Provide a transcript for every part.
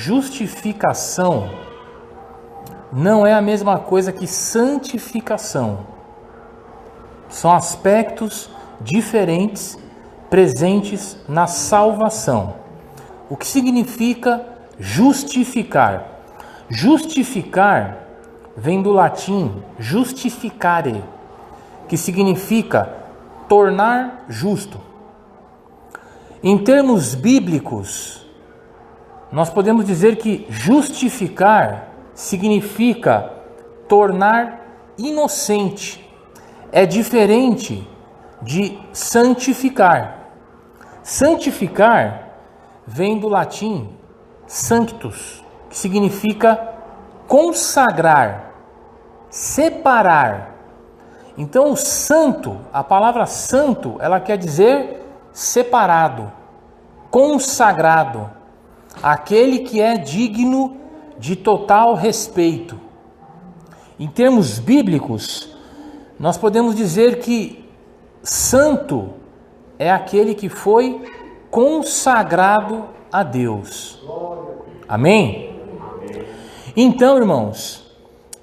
justificação não é a mesma coisa que santificação. São aspectos diferentes presentes na salvação. O que significa justificar? Justificar vem do latim justificare, que significa tornar justo. Em termos bíblicos, nós podemos dizer que justificar significa tornar inocente. É diferente de santificar. Santificar vem do latim sanctus, que significa consagrar, separar. Então, o santo, a palavra santo, ela quer dizer separado, consagrado, aquele que é digno de total respeito. Em termos bíblicos, nós podemos dizer que santo é aquele que foi consagrado a Deus. Amém? Então, irmãos,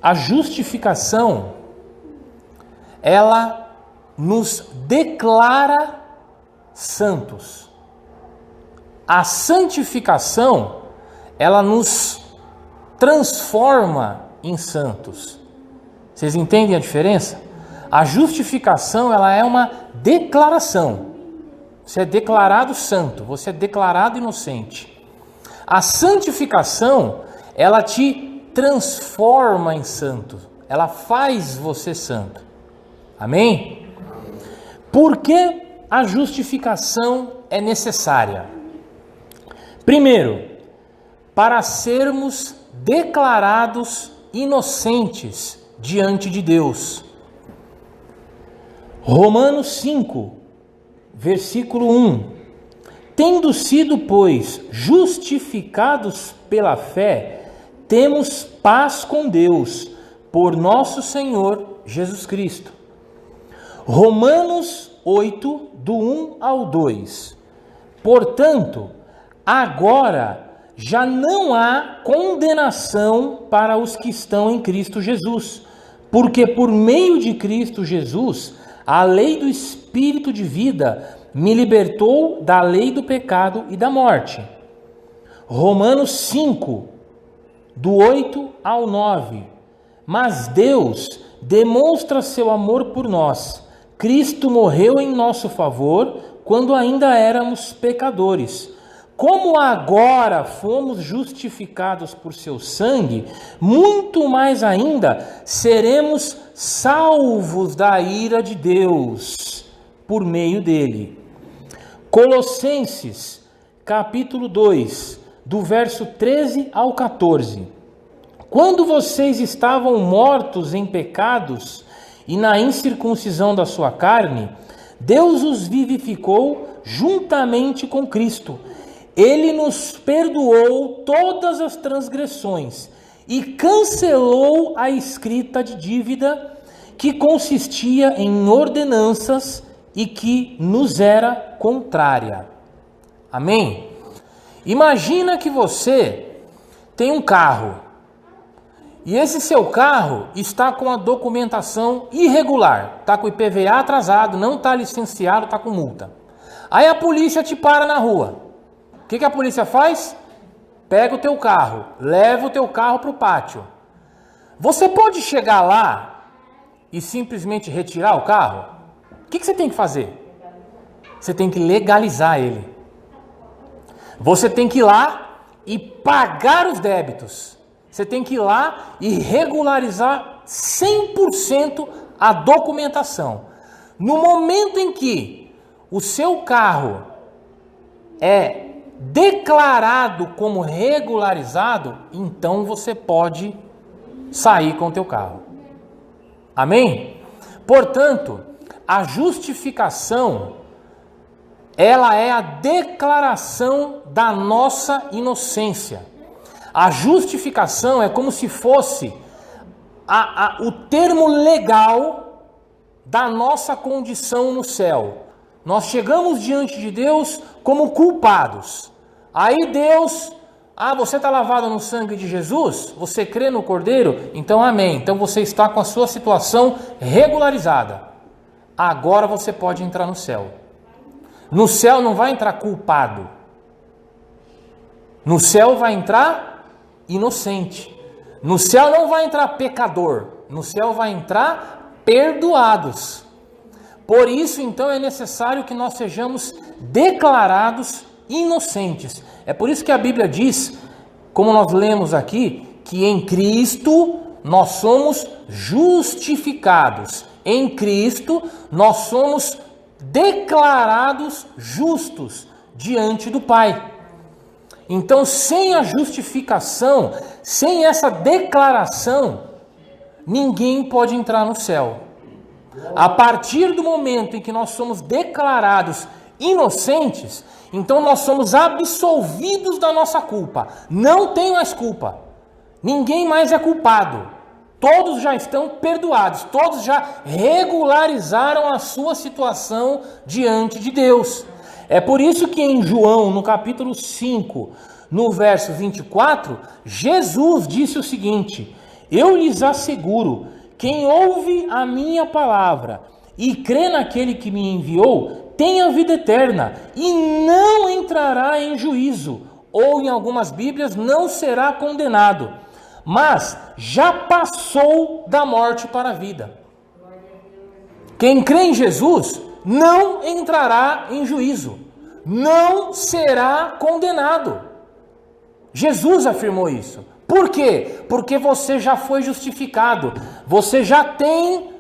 a justificação, ela nos declara santos. A santificação, ela nos transforma em santos. Vocês entendem a diferença? A justificação, ela é uma declaração. Você é declarado santo, você é declarado inocente. A santificação, ela te transforma em santo. Ela faz você santo. Amém? Por que a justificação é necessária? Primeiro, para sermos declarados inocentes diante de Deus. Romanos 5, versículo 1. Tendo sido, pois, justificados pela fé, temos paz com Deus, por nosso Senhor Jesus Cristo. Romanos 8, do 1 ao 2. Portanto, agora já não há condenação para os que estão em Cristo Jesus, porque por meio de Cristo Jesus, a lei do Espírito de vida me libertou da lei do pecado e da morte. Romanos 5, do 8 ao 9. Mas Deus demonstra seu amor por nós. Cristo morreu em nosso favor quando ainda éramos pecadores. Como agora fomos justificados por seu sangue, muito mais ainda seremos salvos da ira de Deus por meio dele. Colossenses, capítulo 2, do verso 13 ao 14. Quando vocês estavam mortos em pecados e na incircuncisão da sua carne, Deus os vivificou juntamente com Cristo. Ele nos perdoou todas as transgressões e cancelou a escrita de dívida que consistia em ordenanças e que nos era contrária. Amém? Imagina que você tem um carro e esse seu carro está com a documentação irregular, está com o IPVA atrasado, não está licenciado, está com multa. Aí a polícia te para na rua. O que a polícia faz? Pega o teu carro, leva o teu carro para o pátio. Você pode chegar lá e simplesmente retirar o carro? O que você tem que fazer? Você tem que legalizar ele. Você tem que ir lá e pagar os débitos. Você tem que ir lá e regularizar 100% a documentação. No momento em que o seu carro é declarado como regularizado, então você pode sair com o teu carro. Amém? Portanto, a justificação, ela é a declaração da nossa inocência. A justificação é como se fosse o termo legal da nossa condição no céu. Nós chegamos diante de Deus como culpados. Aí Deus Ah, você está lavado no sangue de Jesus? Você crê no Cordeiro? Então amém. Então você está com a sua situação regularizada. Agora você pode entrar no céu. No céu não vai entrar culpado. No céu vai entrar inocente. No céu não vai entrar pecador. No céu vai entrar perdoados. Por isso, então, é necessário que nós sejamos declarados inocentes. É por isso que a Bíblia diz, como nós lemos aqui, que em Cristo nós somos justificados. Em Cristo nós somos declarados justos diante do Pai. Então, sem a justificação, sem essa declaração, ninguém pode entrar no céu. A partir do momento em que nós somos declarados inocentes, então nós somos absolvidos da nossa culpa. Não tem mais culpa. Ninguém mais é culpado. Todos já estão perdoados. Todos já regularizaram a sua situação diante de Deus. É por isso que em João, no capítulo 5, no verso 24, Jesus disse o seguinte: eu lhes asseguro, quem ouve a minha palavra e crê naquele que me enviou, tem a vida eterna e não entrará em juízo, ou em algumas Bíblias, não será condenado, mas já passou da morte para a vida. Quem crê em Jesus não entrará em juízo, não será condenado. Jesus afirmou isso. Por quê? Porque você já foi justificado, você já tem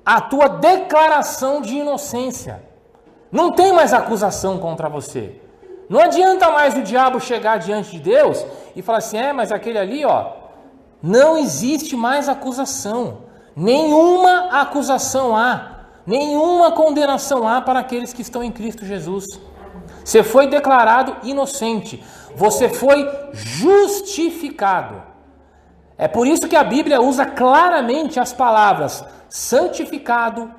a tua declaração de inocência. Não tem mais acusação contra você. Não adianta mais o diabo chegar diante de Deus e falar assim, mas aquele ali, não existe mais acusação. Nenhuma acusação há, nenhuma condenação há para aqueles que estão em Cristo Jesus. Você foi declarado inocente, você foi justificado. É por isso que a Bíblia usa claramente as palavras santificado,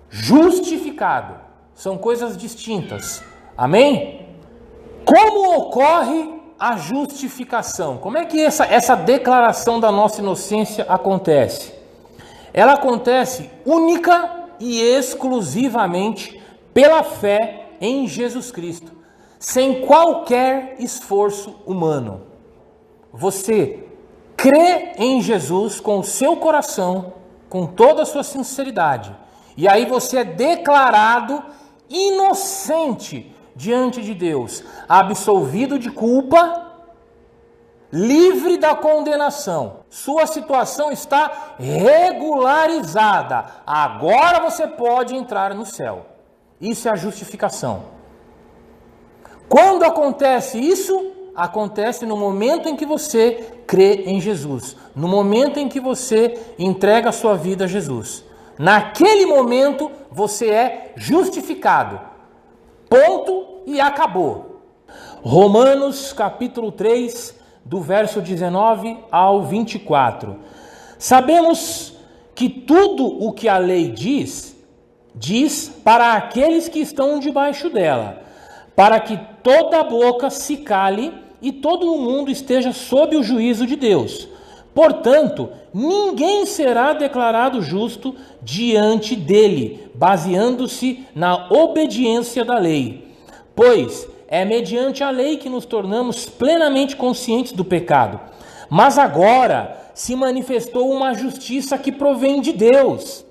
justificado. São coisas distintas. Amém? Como ocorre a justificação? Como é que essa declaração da nossa inocência acontece? Ela acontece única e exclusivamente pela fé em Jesus Cristo, sem qualquer esforço humano. Você crê em Jesus com o seu coração, com toda a sua sinceridade, e aí você é declarado inocente diante de Deus, absolvido de culpa, livre da condenação. Sua situação está regularizada. Agora você pode entrar no céu. Isso é a justificação. Quando acontece isso? Acontece no momento em que você crê em Jesus, no momento em que você entrega a sua vida a Jesus. Naquele momento você é justificado. Ponto e acabou. Romanos capítulo 3, do verso 19 ao 24. Sabemos que tudo o que a lei diz para aqueles que estão debaixo dela, para que toda boca se cale e todo o mundo esteja sob o juízo de Deus. Portanto, ninguém será declarado justo diante dele, baseando-se na obediência da lei. Pois é mediante a lei que nos tornamos plenamente conscientes do pecado. Mas agora se manifestou uma justiça que provém de Deus,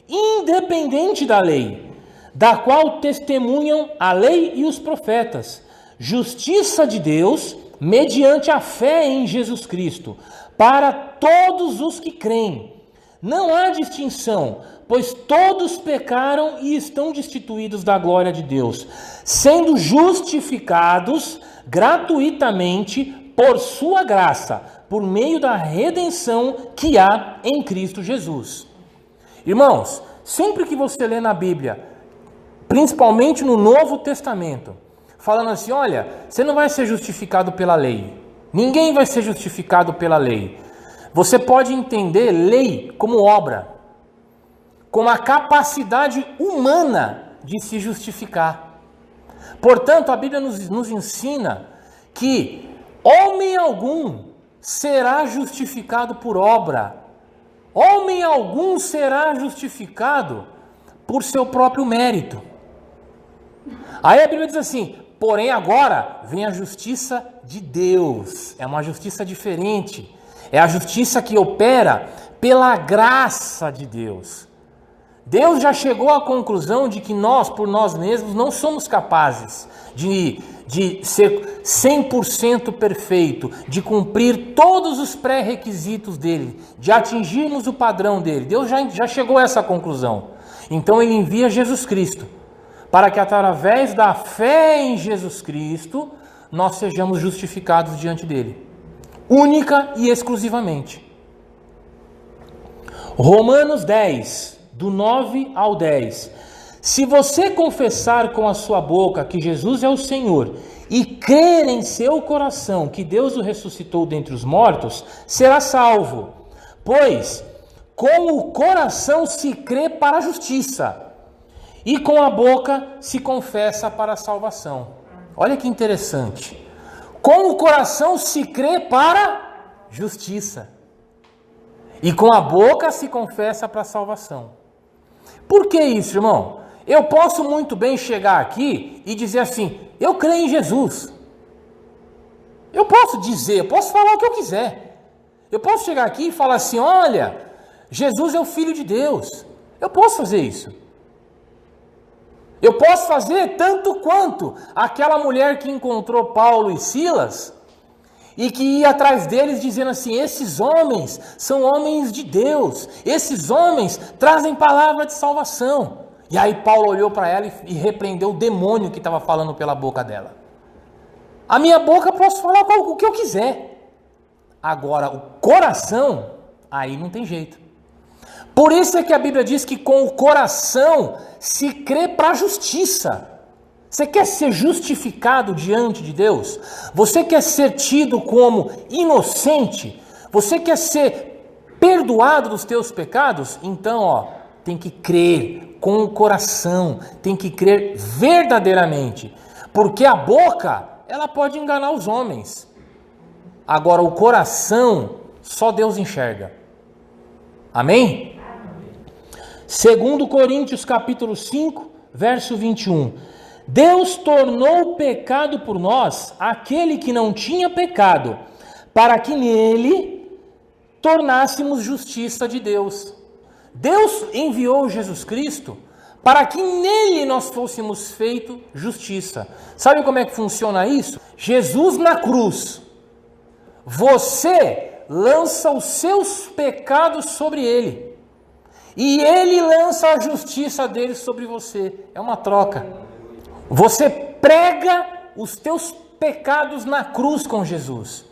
independente da lei, da qual testemunham a lei e os profetas. Justiça de Deus mediante a fé em Jesus Cristo, para todos os que creem. Não há distinção, pois todos pecaram e estão destituídos da glória de Deus, sendo justificados gratuitamente por sua graça, por meio da redenção que há em Cristo Jesus. Irmãos, sempre que você lê na Bíblia, principalmente no Novo Testamento, falando assim, olha, você não vai ser justificado pela lei. Ninguém vai ser justificado pela lei. Você pode entender lei como obra, como a capacidade humana de se justificar. Portanto, a Bíblia nos ensina que Homem algum será justificado por obra. Homem algum será justificado por seu próprio mérito. Aí a Bíblia diz assim: porém agora vem a justiça de Deus. É uma justiça diferente. É a justiça que opera pela graça de Deus. Deus já chegou à conclusão de que nós, por nós mesmos, não somos capazes de ser 100% perfeito, de cumprir todos os pré-requisitos dele, de atingirmos o padrão dele. Deus já chegou a essa conclusão. Então ele envia Jesus Cristo, para que através da fé em Jesus Cristo, nós sejamos justificados diante dele, única e exclusivamente. Romanos 10, do 9 ao 10. Se você confessar com a sua boca que Jesus é o Senhor e crer em seu coração que Deus o ressuscitou dentre os mortos, será salvo. Pois com o coração se crê para a justiça e com a boca se confessa para a salvação. Olha que interessante. Com o coração se crê para justiça e com a boca se confessa para a salvação. Por que isso, irmão? Eu posso muito bem chegar aqui e dizer assim: eu creio em Jesus. Eu posso dizer, eu posso falar o que eu quiser. Eu posso chegar aqui e falar assim: olha, Jesus é o Filho de Deus. Eu posso fazer isso. Eu posso fazer tanto quanto aquela mulher que encontrou Paulo e Silas e que ia atrás deles dizendo assim: esses homens são homens de Deus, esses homens trazem palavra de salvação. E aí Paulo olhou para ela e repreendeu o demônio que estava falando pela boca dela. A minha boca eu posso falar o que eu quiser. Agora o coração, aí não tem jeito. Por isso é que a Bíblia diz que com o coração se crê para a justiça. Você quer ser justificado diante de Deus? Você quer ser tido como inocente? Você quer ser perdoado dos teus pecados? Então, tem que crer com o coração, tem que crer verdadeiramente. Porque a boca, ela pode enganar os homens. Agora, o coração, só Deus enxerga. Amém? 2 Coríntios capítulo 5, verso 21. Deus tornou pecado por nós aquele que não tinha pecado, para que nele tornássemos justiça de Deus. Deus enviou Jesus Cristo para que nele nós fôssemos feito justiça. Sabe como é que funciona isso? Jesus na cruz. Você lança os seus pecados sobre ele. E ele lança a justiça dele sobre você. É uma troca. Você prega os teus pecados na cruz com Jesus.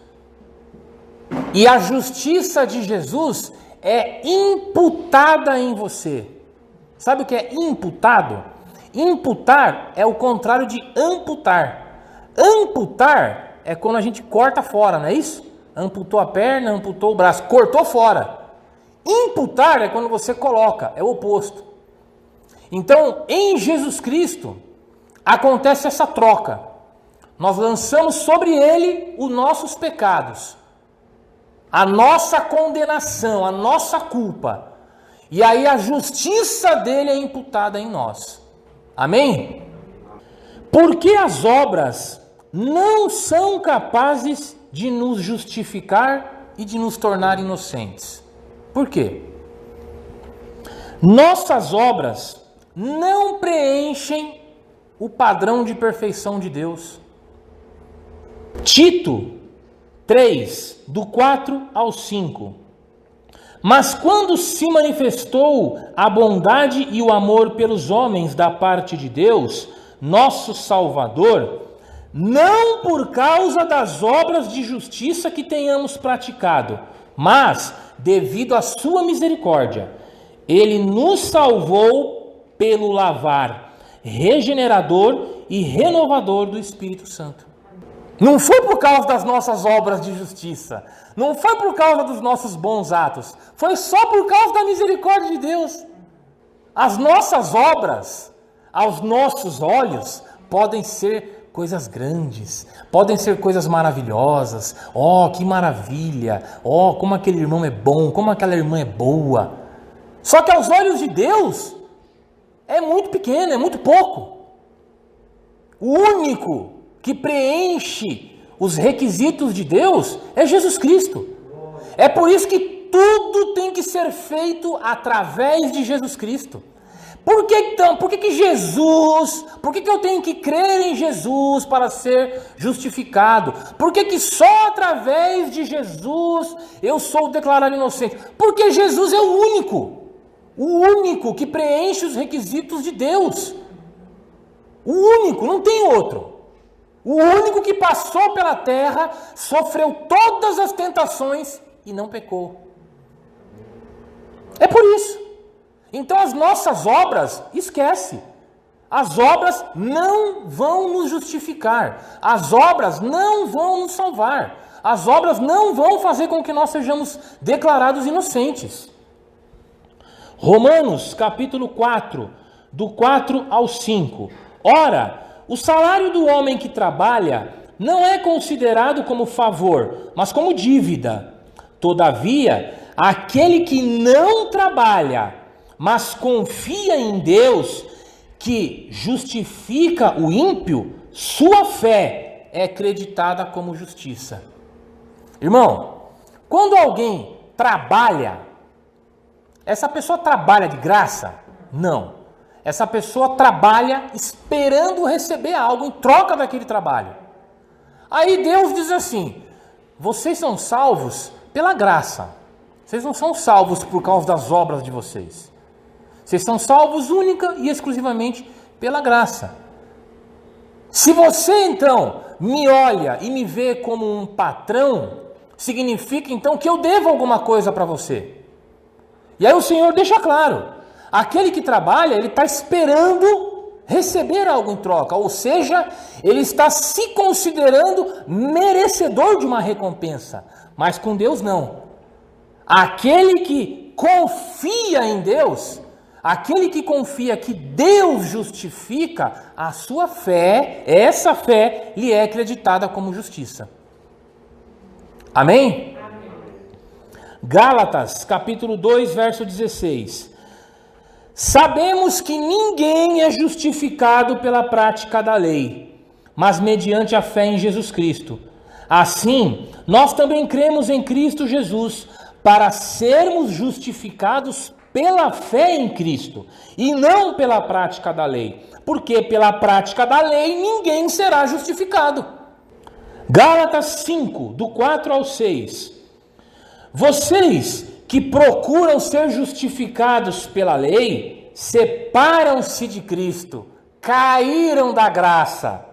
E a justiça de Jesus é imputada em você. Sabe o que é imputado? Imputar é o contrário de amputar. Amputar é quando a gente corta fora, não é isso? Amputou a perna, amputou o braço, cortou fora. Imputar é quando você coloca, é o oposto. Então, em Jesus Cristo, acontece essa troca. Nós lançamos sobre ele os nossos pecados, a nossa condenação, a nossa culpa. E aí a justiça dele é imputada em nós. Amém? Porque as obras não são capazes de nos justificar e de nos tornar inocentes. Por quê? Nossas obras não preenchem o padrão de perfeição de Deus. Tito 3, do 4 ao 5. Mas quando se manifestou a bondade e o amor pelos homens da parte de Deus, nosso Salvador, não por causa das obras de justiça que tenhamos praticado, mas devido à sua misericórdia, ele nos salvou pelo lavar regenerador e renovador do Espírito Santo. Não foi por causa das nossas obras de justiça, não foi por causa dos nossos bons atos, foi só por causa da misericórdia de Deus. As nossas obras, aos nossos olhos, podem ser coisas grandes, podem ser coisas maravilhosas. Oh, que maravilha! Oh, como aquele irmão é bom, como aquela irmã é boa. Só que aos olhos de Deus é muito pequeno, é muito pouco. O único que preenche os requisitos de Deus é Jesus Cristo. É por isso que tudo tem que ser feito através de Jesus Cristo. Por que então? Por que Jesus? Por que eu tenho que crer em Jesus para ser justificado? Por que só através de Jesus eu sou declarado inocente? Porque Jesus é o único que preenche os requisitos de Deus. O único, não tem outro. O único que passou pela terra, sofreu todas as tentações e não pecou. É por isso. Então as nossas obras, esquece. As obras não vão nos justificar. As obras não vão nos salvar. As obras não vão fazer com que nós sejamos declarados inocentes. Romanos capítulo 4, do 4 ao 5. Ora, o salário do homem que trabalha não é considerado como favor, mas como dívida. Todavia, aquele que não trabalha, mas confia em Deus, que justifica o ímpio, sua fé é acreditada como justiça. Irmão, quando alguém trabalha, essa pessoa trabalha de graça? Não. Essa pessoa trabalha esperando receber algo em troca daquele trabalho. Aí Deus diz assim: vocês são salvos pela graça. Vocês não são salvos por causa das obras de vocês. Vocês são salvos única e exclusivamente pela graça. Se você então me olha e me vê como um patrão, significa então que eu devo alguma coisa para você. E aí o Senhor deixa claro: aquele que trabalha, ele está esperando receber algo em troca, ou seja, ele está se considerando merecedor de uma recompensa, mas com Deus não. Aquele que confia em Deus, aquele que confia que Deus justifica, a sua fé, essa fé lhe é acreditada como justiça. Amém? Amém. Gálatas, capítulo 2, verso 16. Sabemos que ninguém é justificado pela prática da lei, mas mediante a fé em Jesus Cristo. Assim, nós também cremos em Cristo Jesus, para sermos justificados pela fé em Cristo, e não pela prática da lei, porque pela prática da lei ninguém será justificado. Gálatas 5, do 4 ao 6. Vocês que procuram ser justificados pela lei, separam-se de Cristo, caíram da graça.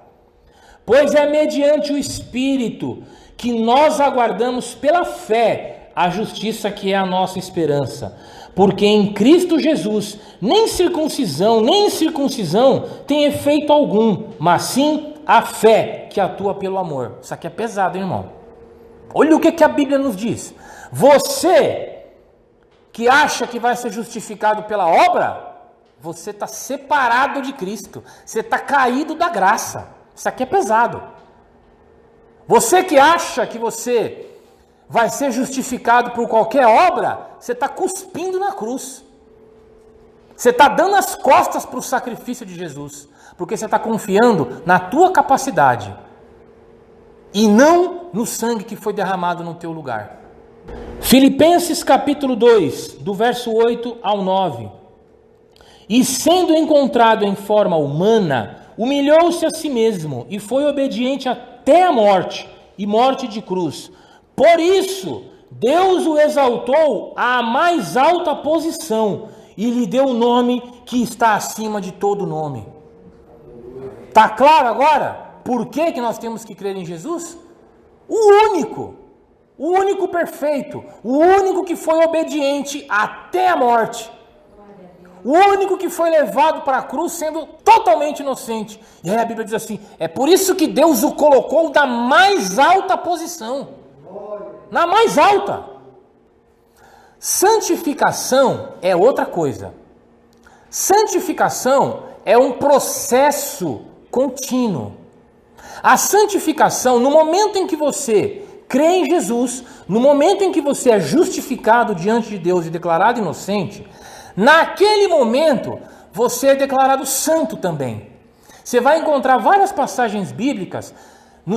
Pois é mediante o Espírito que nós aguardamos pela fé a justiça que é a nossa esperança. Porque em Cristo Jesus, nem circuncisão, nem incircuncisão tem efeito algum, mas sim a fé que atua pelo amor. Isso aqui é pesado, hein, irmão? Olha o que a Bíblia nos diz. Você que acha que vai ser justificado pela obra, você está separado de Cristo. Você está caído da graça. Isso aqui é pesado. Você que acha que você vai ser justificado por qualquer obra, você está cuspindo na cruz. Você está dando as costas para o sacrifício de Jesus, porque você está confiando na tua capacidade e não no sangue que foi derramado no teu lugar. Filipenses capítulo 2, do verso 8 ao 9. E sendo encontrado em forma humana, humilhou-se a si mesmo e foi obediente até a morte, e morte de cruz. Por isso, Deus o exaltou à mais alta posição e lhe deu o nome que está acima de todo nome. Está claro agora por que nós temos que crer em Jesus? O único perfeito, o único que foi obediente até a morte. O único que foi levado para a cruz sendo totalmente inocente. E aí a Bíblia diz assim: é por isso que Deus o colocou na mais alta posição. Na mais alta. Santificação é outra coisa. Santificação é um processo contínuo. A santificação, no momento em que você crê em Jesus, no momento em que você é justificado diante de Deus e declarado inocente, naquele momento você é declarado santo também. Você vai encontrar várias passagens bíblicas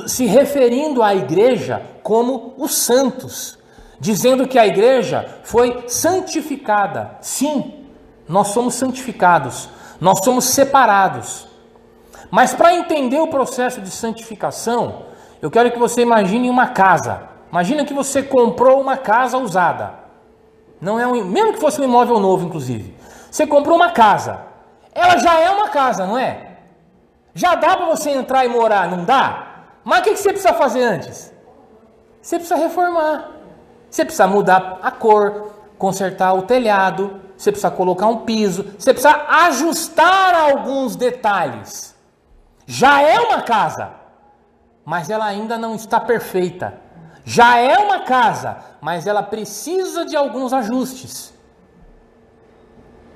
se referindo à igreja como os santos, dizendo que a igreja foi santificada. Sim, nós somos santificados, nós somos separados. Mas para entender o processo de santificação, eu quero que você imagine uma casa. Imagina que você comprou uma casa usada. Não é mesmo que fosse um imóvel novo, inclusive. Você comprou uma casa. Ela já é uma casa, não é? Já dá para você entrar e morar, não dá? Mas o que você precisa fazer antes? Você precisa reformar. Você precisa mudar a cor, consertar o telhado, você precisa colocar um piso, você precisa ajustar alguns detalhes. Já é uma casa, mas ela ainda não está perfeita. Já é uma casa, mas ela precisa de alguns ajustes.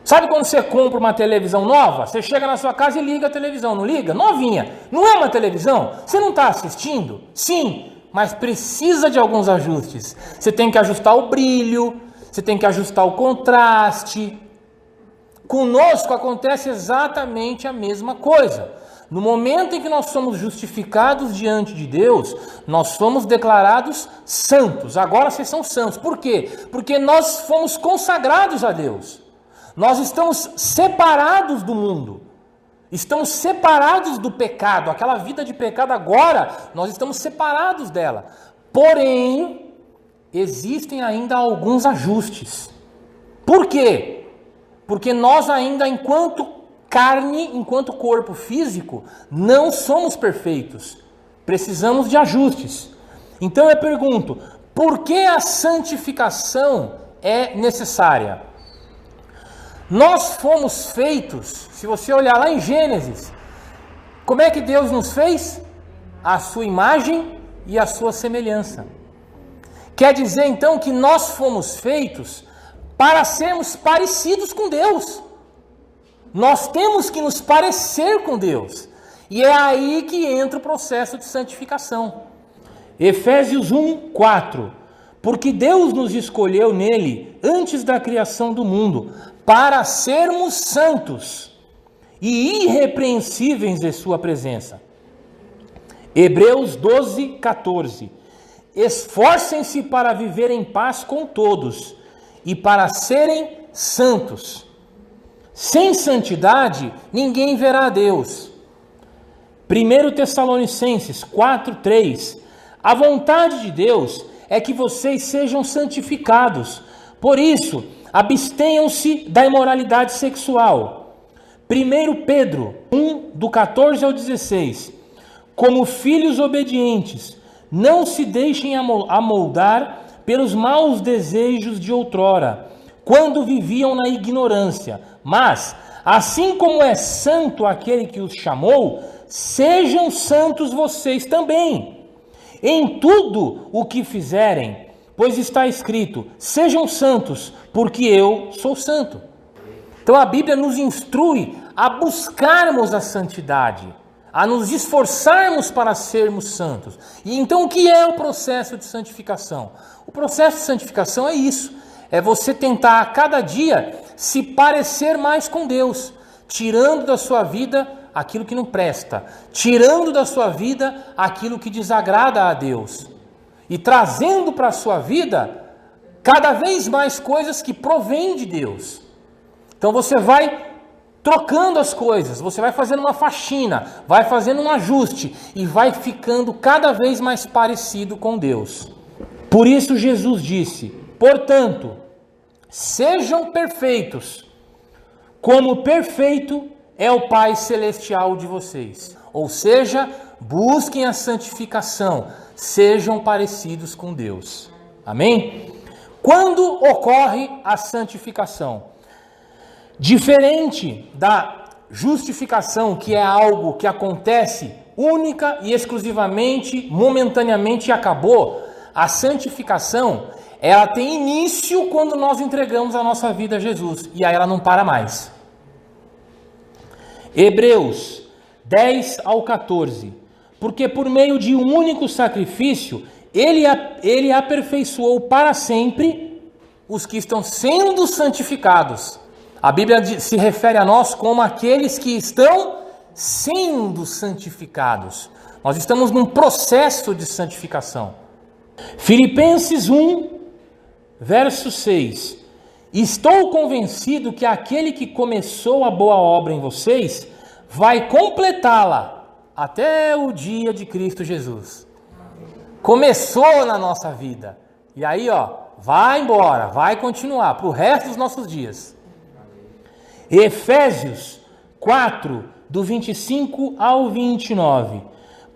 Sabe quando você compra uma televisão nova? Você chega na sua casa e liga a televisão, não liga? Novinha. Não é uma televisão? Você não está assistindo? Sim, mas precisa de alguns ajustes. Você tem que ajustar o brilho, você tem que ajustar o contraste. Conosco acontece exatamente a mesma coisa. No momento em que nós somos justificados diante de Deus, nós somos declarados santos. Agora vocês são santos. Por quê? Porque nós fomos consagrados a Deus. Nós estamos separados do mundo. Estamos separados do pecado. Aquela vida de pecado agora, nós estamos separados dela. Porém, existem ainda alguns ajustes. Por quê? Porque nós ainda, enquanto carne, enquanto corpo físico, não somos perfeitos. Precisamos de ajustes. Então eu pergunto, por que a santificação é necessária? Nós fomos feitos, se você olhar lá em Gênesis, como é que Deus nos fez? A sua imagem e a sua semelhança. Quer dizer então que nós fomos feitos para sermos parecidos com Deus. Nós temos que nos parecer com Deus. E é aí que entra o processo de santificação. Efésios 1, 4. Porque Deus nos escolheu nele antes da criação do mundo, para sermos santos e irrepreensíveis em sua presença. Hebreus 12, 14. Esforcem-se para viver em paz com todos e para serem santos. Sem santidade, ninguém verá a Deus. 1 Tessalonicenses 4, 3. A vontade de Deus é que vocês sejam santificados. Por isso, abstenham-se da imoralidade sexual. 1 Pedro 1, do 14 ao 16. Como filhos obedientes, não se deixem amoldar pelos maus desejos de outrora, quando viviam na ignorância. Mas, assim como é santo aquele que os chamou, sejam santos vocês também, em tudo o que fizerem, pois está escrito, sejam santos, porque eu sou santo. Então a Bíblia nos instrui a buscarmos a santidade, a nos esforçarmos para sermos santos. E então o que é o processo de santificação? O processo de santificação é isso, é você tentar a cada dia se parecer mais com Deus, tirando da sua vida aquilo que não presta, tirando da sua vida aquilo que desagrada a Deus e trazendo para a sua vida cada vez mais coisas que provêm de Deus. Então você vai trocando as coisas, você vai fazendo uma faxina, vai fazendo um ajuste e vai ficando cada vez mais parecido com Deus. Por isso Jesus disse, portanto, sejam perfeitos, como perfeito é o Pai Celestial de vocês. Ou seja, busquem a santificação, sejam parecidos com Deus. Amém? Quando ocorre a santificação? Diferente da justificação, que é algo que acontece única e exclusivamente, momentaneamente e acabou, a santificação, ela tem início quando nós entregamos a nossa vida a Jesus, e aí ela não para mais. Hebreus 10 ao 14. porque por meio de um único sacrifício, ele aperfeiçoou para sempre os que estão sendo santificados. A Bíblia se refere a nós como aqueles que estão sendo santificados. Nós estamos num processo de santificação. Filipenses 1, verso 6. Estou convencido que aquele que começou a boa obra em vocês vai completá-la até o dia de Cristo Jesus. Começou na nossa vida. E aí, vai embora, vai continuar para o resto dos nossos dias. Efésios 4, do 25 ao 29.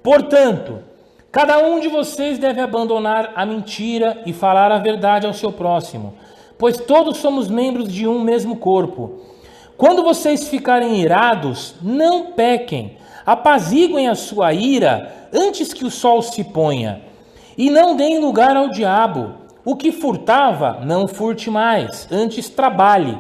Portanto, cada um de vocês deve abandonar a mentira e falar a verdade ao seu próximo, pois todos somos membros de um mesmo corpo. Quando vocês ficarem irados, não pequem, apaziguem a sua ira antes que o sol se ponha, e não deem lugar ao diabo. O que furtava, não furte mais, antes trabalhe,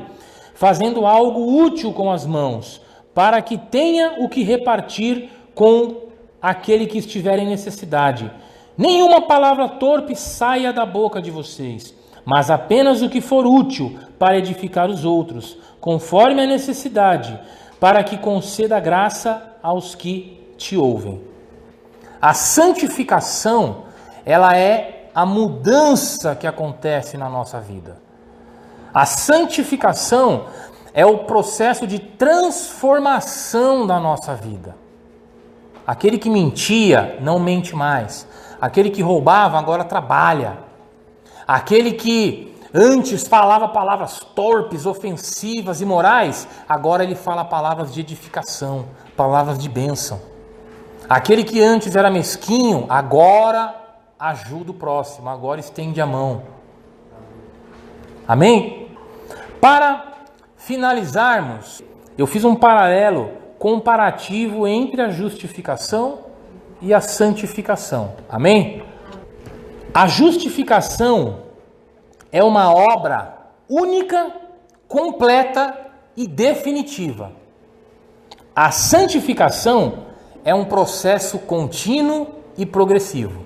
fazendo algo útil com as mãos, para que tenha o que repartir com aquele que estiver em necessidade. Nenhuma palavra torpe saia da boca de vocês, mas apenas o que for útil para edificar os outros, conforme a necessidade, para que conceda graça aos que te ouvem. A santificação, ela é a mudança que acontece na nossa vida. A santificação é o processo de transformação da nossa vida. Aquele que mentia, não mente mais. Aquele que roubava, agora trabalha. Aquele que antes falava palavras torpes, ofensivas, imorais, agora ele fala palavras de edificação, palavras de bênção. Aquele que antes era mesquinho, agora ajuda o próximo, agora estende a mão. Amém? Para finalizarmos, eu fiz um paralelo comparativo entre a justificação e a santificação. Amém? A justificação é uma obra única, completa e definitiva. A santificação é um processo contínuo e progressivo.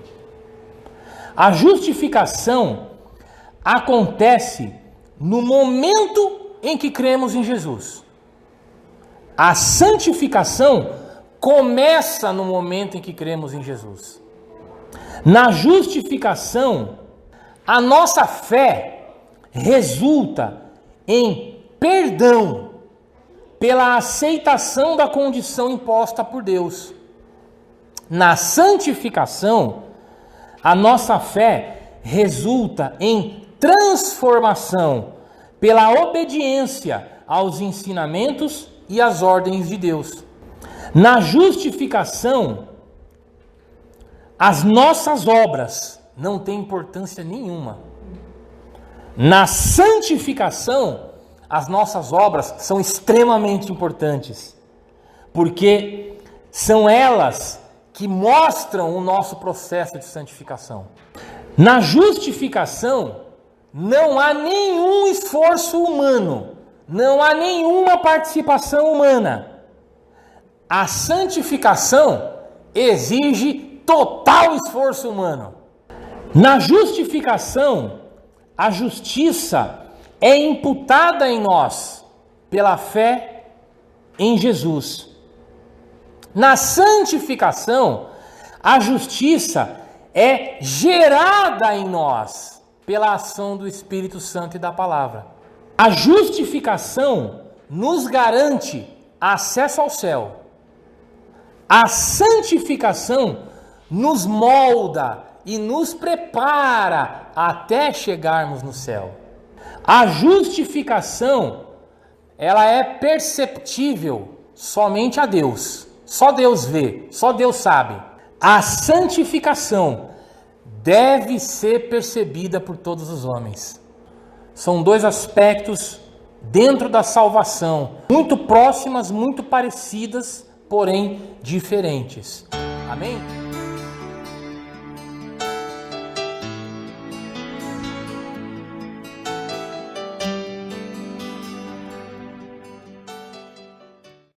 A justificação acontece no momento em que cremos em Jesus. A santificação começa no momento em que cremos em Jesus. Na justificação, a nossa fé resulta em perdão pela aceitação da condição imposta por Deus. Na santificação, a nossa fé resulta em transformação pela obediência aos ensinamentos e às ordens de Deus. Na justificação, as nossas obras não têm importância nenhuma. Na santificação, as nossas obras são extremamente importantes, porque são elas que mostram o nosso processo de santificação. Na justificação, não há nenhum esforço humano, não há nenhuma participação humana. A santificação exige total esforço humano. Na justificação, a justiça é imputada em nós pela fé em Jesus. Na santificação, a justiça é gerada em nós pela ação do Espírito Santo e da palavra. A justificação nos garante acesso ao céu. A santificação nos molda e nos prepara até chegarmos no céu. A justificação, ela é perceptível somente a Deus. Só Deus vê, só Deus sabe. A santificação deve ser percebida por todos os homens. São dois aspectos dentro da salvação, muito próximas, muito parecidas, porém diferentes. Amém?